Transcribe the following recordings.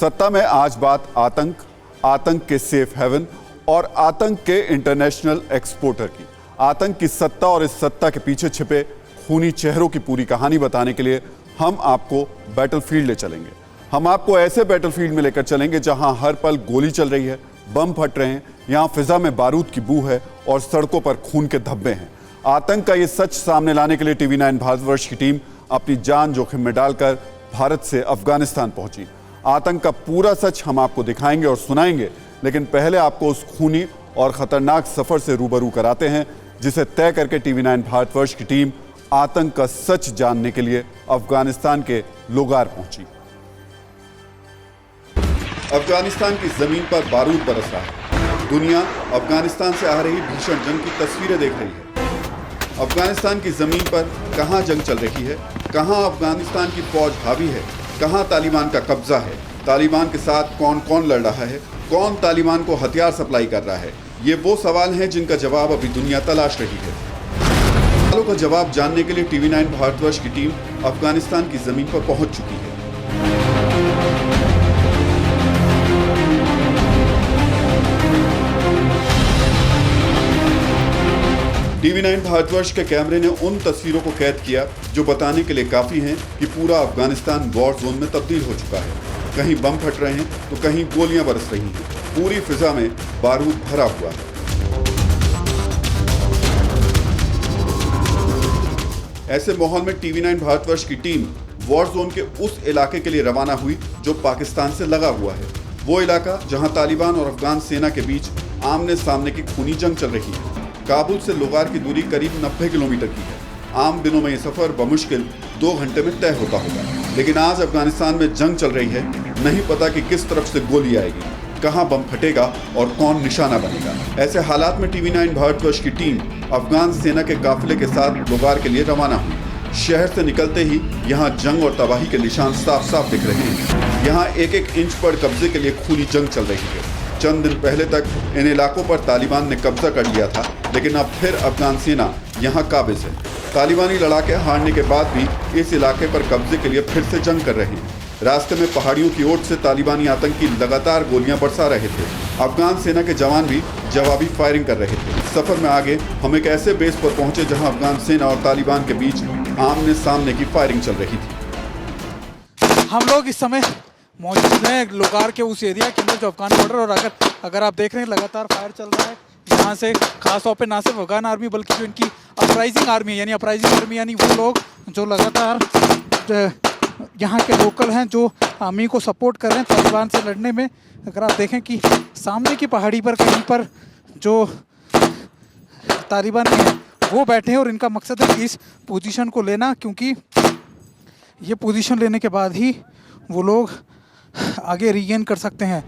सत्ता में आज बात आतंक, आतंक के सेफ हेवन और आतंक के इंटरनेशनल एक्सपोर्टर की। आतंक की सत्ता और इस सत्ता के पीछे छिपे खूनी चेहरों की पूरी कहानी बताने के लिए हम आपको बैटलफील्ड ले चलेंगे। हम आपको ऐसे बैटलफील्ड में लेकर चलेंगे जहां हर पल गोली चल रही है, बम फट रहे हैं, यहां फिजा में बारूद की बू है और सड़कों पर खून के धब्बे हैं। आतंक का ये सच सामने लाने के लिए TV9 भारतवर्ष की टीम अपनी जान जोखिम में डालकर भारत से अफगानिस्तान पहुंची। आतंक का पूरा सच हम आपको दिखाएंगे और सुनाएंगे, लेकिन पहले आपको उस खूनी और खतरनाक सफर से रूबरू कराते हैं जिसे तय करके TV9 भारतवर्ष की टीम आतंक का सच जानने के लिए अफगानिस्तान के लोगार पहुंची। अफगानिस्तान की जमीन पर बारूद बरस रहा है। दुनिया अफगानिस्तान से आ रही भीषण जंग की तस्वीरें देख रही है। अफगानिस्तान की जमीन पर कहां जंग चल रही है, कहां अफगानिस्तान की फौज हावी है, कहां तालिबान का कब्जा है, तालिबान के साथ कौन कौन लड़ रहा है, कौन तालिबान को हथियार सप्लाई कर रहा है, ये वो सवाल हैं जिनका जवाब अभी दुनिया तलाश रही है। सवालों का जवाब जानने के लिए TV9 भारतवर्ष की टीम अफगानिस्तान की जमीन पर पहुंच चुकी है। TV9 भारतवर्ष के कैमरे ने उन तस्वीरों को कैद किया जो बताने के लिए काफी हैं कि पूरा अफगानिस्तान वॉर जोन में तब्दील हो चुका है। कहीं बम फट रहे हैं तो कहीं गोलियां बरस रही हैं। पूरी फिजा में बारूद भरा हुआ है। ऐसे माहौल में TV9 भारतवर्ष की टीम वॉर जोन के उस इलाके के लिए रवाना हुई जो पाकिस्तान से लगा हुआ है। वो इलाका जहां तालिबान और अफगान सेना के बीच आमने सामने की खूनी जंग चल रही है। काबुल से लोगार की दूरी करीब 90 किलोमीटर की है। आम दिनों में ये सफर बमुश्किल 2 घंटे में तय होता होगा, लेकिन आज अफगानिस्तान में जंग चल रही है। नहीं पता कि किस तरफ से गोली आएगी, कहां बम फटेगा और कौन निशाना बनेगा। ऐसे हालात में TV9 भारतवर्ष की टीम अफगान सेना के काफिले के साथ लोगार के लिए रवाना हुई। शहर से निकलते ही यहाँ जंग और तबाही के निशान साफ साफ दिख रहे हैं। यहाँ एक एक इंच पर कब्जे के लिए खूनी जंग चल रही है। चंद दिन पहले तक इन इलाकों पर तालिबान ने कब्जा कर लिया था, लेकिन अब फिर अफगान सेना यहाँ काबिज है। तालिबानी लड़ाके हारने के बाद भी इस इलाके पर कब्जे के लिए फिर से जंग कर रहे हैं। रास्ते में पहाड़ियों की ओर से तालिबानी आतंकी लगातार गोलियां बरसा रहे थे। अफगान सेना के जवान भी जवाबी फायरिंग कर रहे थे। सफर में आगे हम एक ऐसे बेस पर पहुंचे जहां अफगान सेना और तालिबान के बीच आमने सामने की फायरिंग चल रही थी। हम लोग इस समय मौजूद हैं लोगार के उस एरिया के अंदर जो अफगान बॉर्डर, और अगर आप देख रहे हैं लगातार फायर चल रहा है यहाँ से। खास तौर पे ना सिर्फ अफगान आर्मी बल्कि जो इनकी अपराइजिंग आर्मी यानी वो लोग जो लगातार यहाँ के लोकल हैं जो आर्मी को सपोर्ट कर रहे हैं तालिबान से लड़ने में। अगर आप देखें कि सामने की पहाड़ी पर कहीं पर जो तालिबान हैं वो बैठे हैं और इनका मकसद है कि इस पोजीशन को लेना, क्योंकि ये पोजीशन लेने के बाद ही वो लोग आगे रीगेन कर सकते हैं।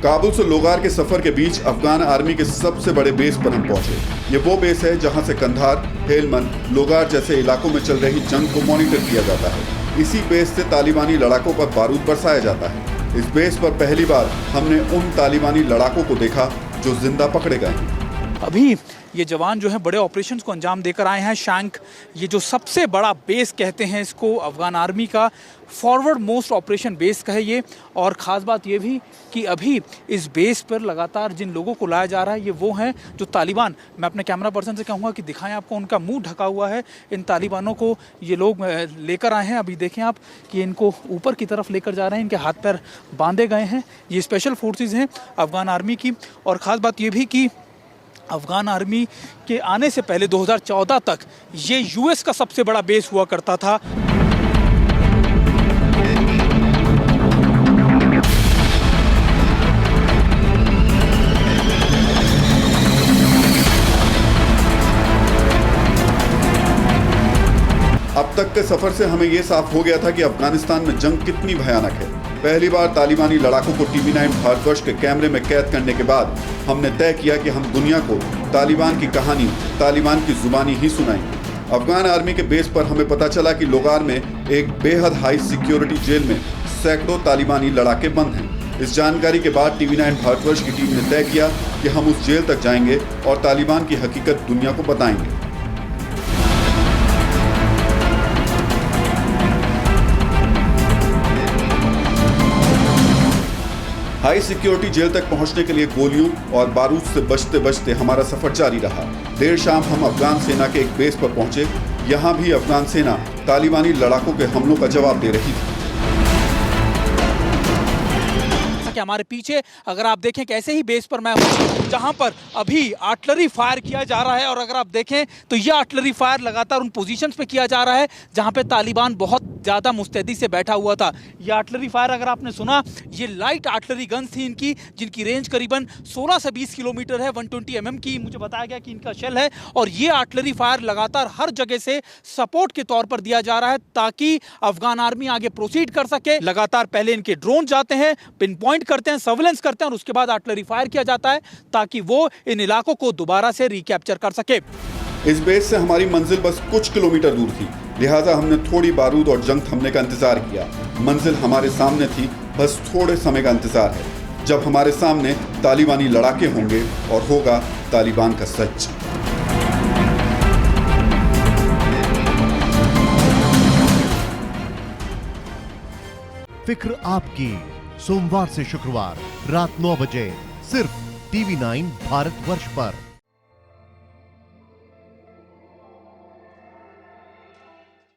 काबुल से लोगार के सफर के बीच अफगान आर्मी के सबसे बड़े बेस पर हम पहुंचे। ये वो बेस है जहां से कंधार, हेलमंद, लोगार जैसे इलाकों में चल रही जंग को मॉनिटर किया जाता है। इसी बेस से तालिबानी लड़ाकों पर बारूद बरसाया जाता है। इस बेस पर पहली बार हमने उन तालिबानी लड़ाकों को देखा जो जिंदा पकड़े गए हैं। अभी ये जवान जो है बड़े ऑपरेशंस को अंजाम देकर आए हैं। शैंक, ये जो सबसे बड़ा बेस कहते हैं इसको, अफगान आर्मी का फॉरवर्ड मोस्ट ऑपरेशन बेस का है ये। और ख़ास बात ये भी कि अभी इस बेस पर लगातार जिन लोगों को लाया जा रहा है ये वो हैं जो तालिबान, मैं अपने कैमरा पर्सन से कहूँगा कि दिखाएं आपको, उनका मुंह ढका हुआ है। इन तालिबानों को ये लोग लेकर आए हैं। अभी देखें आप कि इनको ऊपर की तरफ लेकर जा रहे हैं, इनके हाथ पैर बांधे गए हैं। ये स्पेशल फोर्सेज हैं अफगान आर्मी की। और ख़ास बात ये भी कि अफगान आर्मी के आने से पहले 2014 तक ये US का सबसे बड़ा बेस हुआ करता था। अब तक के सफर से हमें यह साफ हो गया था कि अफगानिस्तान में जंग कितनी भयानक है। पहली बार तालिबानी लड़ाकों को TV9 भारतवर्ष के कैमरे में कैद करने के बाद हमने तय किया कि हम दुनिया को तालिबान की कहानी तालिबान की जुबानी ही सुनाएंगे। अफगान आर्मी के बेस पर हमें पता चला कि लोगार में एक बेहद हाई सिक्योरिटी जेल में सैकड़ों तालिबानी लड़ाके बंद हैं। इस जानकारी के बाद TV9 भारतवर्ष की टीम ने तय किया कि हम उस जेल तक जाएंगे और तालिबान की हकीकत दुनिया को बताएंगे। हाई सिक्योरिटी जेल तक पहुंचने के लिए गोलियों और बारूद से बचते बचते हमारा सफर जारी रहा। देर शाम हम अफगान सेना के एक बेस पर पहुंचे। यहाँ भी अफगान सेना तालिबानी लड़ाकों के हमलों का जवाब दे रही थी। कि हमारे पीछे अगर आप देखें कि ऐसे ही बेस पर मैं हूं जहां पर अभी आर्टिलरी फायर किया जा रहा है, और अगर आप देखें तो यह आर्टिलरी फायर लगातार उन पोजीशंस पे किया जा रहा है जहां पे तालिबान बहुत ज़्यादा मुस्तैदी से बैठा हुआ था। यह आर्टिलरी फायर अगर आपने सुना, ये लाइट आर्टिलरी गन्स थी इनकी, जिनकी रेंज करीबन 16 से 20 किलोमीटर है। 120 mm की मुझे बताया गया कि इनका शेल है, और ये आर्टिलरी फायर लगातार हर जगह से सपोर्ट के तौर पर दिया जा रहा है ताकि अफगान आर्मी आगे प्रोसीड कर सके। लगातार पहले इनके ड्रोन जाते हैं, पिन पॉइंट करते हैं, सर्विलेंस करते हैं, और उसके बाद आर्टिलरी फायर किया जाता है ताकि वो इन इलाकों को दोबारा से रिकैप्चर कर सके। इस बेस से हमारी मंजिल बस कुछ किलोमीटर दूर थी, लिहाजा हमने थोड़ी बारूद और जंग थमने का इंतजार किया। मंजिल हमारे सामने थी, बस थोड़े समय का इंतजार है जब हमारे सामने तालिबानी लड़ाके होंगे और होगा तालिबान का सच। फिक्र आपकी, सोमवार से शुक्रवार रात 9 बजे सिर्फ TV9 भारतवर्ष पर।